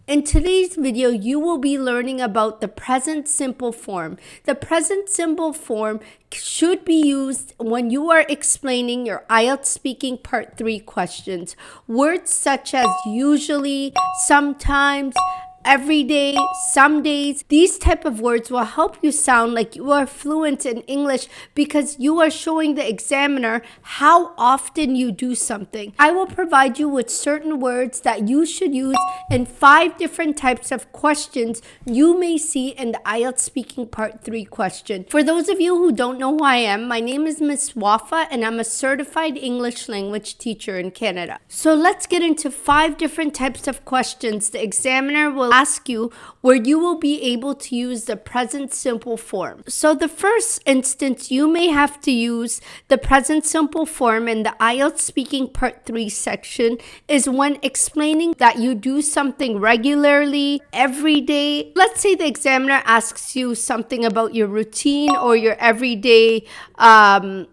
In today's video, you will be learning about the present simple form. The present simple form should be used when you are explaining your IELTS speaking part 3 questions. Words such as usually, sometimes, every day, some days, these type of words will help you sound like you are fluent in English because you are showing the examiner how often you do something. I will provide you with certain words that you should use in 5 different types of questions you may see in the IELTS speaking part 3 question. For those of you who don't know who I am, my name is Ms. Wafa and I'm a certified English language teacher in Canada. So let's get into 5 different types of questions the examiner will ask you where you will be able to use the present simple form. So the first instance you may have to use the present simple form in the IELTS speaking part 3 section is when explaining that you do something regularly, every day. Let's say the examiner asks you something about your routine or your everyday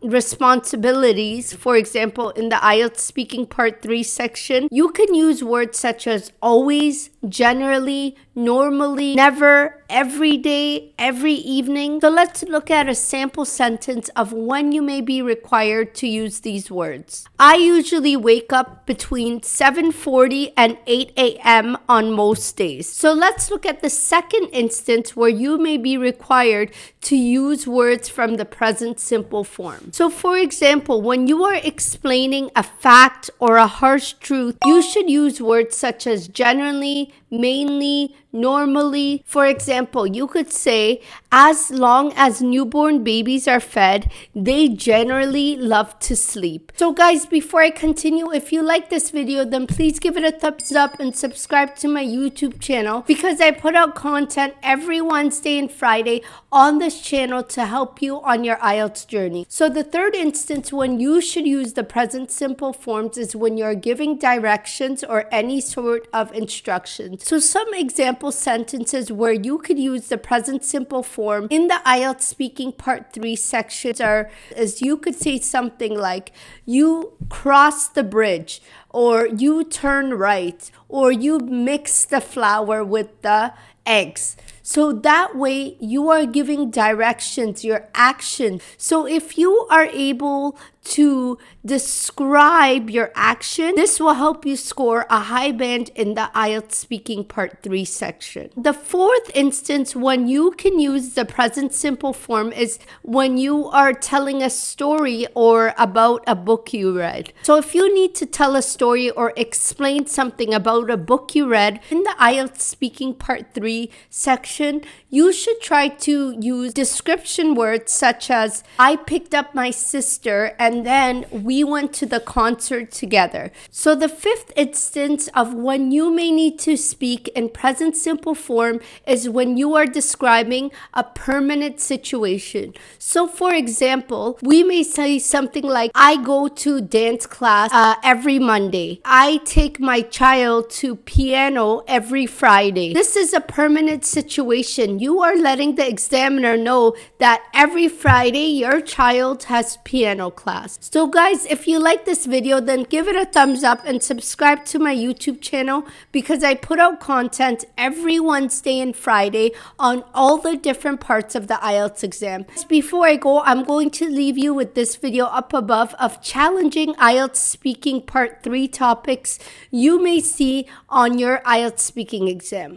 responsibilities. For example, in the IELTS speaking part 3 section, you can use words such as always, generally, normally, never, every day, every evening. So let's look at a sample sentence of when you may be required to use these words. I usually wake up between 7:40 and 8 a.m. on most days. So let's look at the second instance where you may be required to use words from the present simple form. So for example, when you are explaining a fact or a harsh truth, you should use words such as generally, mainly, normally. For example, you could say, as long as newborn babies are fed, they generally love to sleep. So guys, before I continue, if you like this video, then please give it a thumbs up and subscribe to my YouTube channel because I put out content every Wednesday and Friday on this channel to help you on your IELTS journey. So the third instance when you should use the present simple forms is when you're giving directions or any sort of instructions. So some example sentences where you could use the present simple form in the IELTS speaking part 3 sections are, as you could say something like, you cross the bridge, or you turn right, or you mix the flour with the eggs. So that way you are giving directions, your action. So if you are able to describe your action, this will help you score a high band in the IELTS speaking part 3 section. The fourth instance when you can use the present simple form is when you are telling a story or about a book you read. So if you need to tell a story or explain something about a book you read in the IELTS speaking part 3 section, you should try to use description words such as, I picked up my sister and then we went to the concert together. So the fifth instance of when you may need to speak in present simple form is when you are describing a permanent situation. So for example, we may say something like, I go to dance class every Monday. I take my child to piano every Friday. This is a permanent situation. You are letting the examiner know that every Friday your child has piano class. So guys, if you like this video, then give it a thumbs up and subscribe to my YouTube channel because I put out content every Wednesday and Friday on all the different parts of the IELTS exam. Before I go, I'm going to leave you with this video up above of challenging IELTS speaking part 3 topics you may see on your IELTS speaking exam.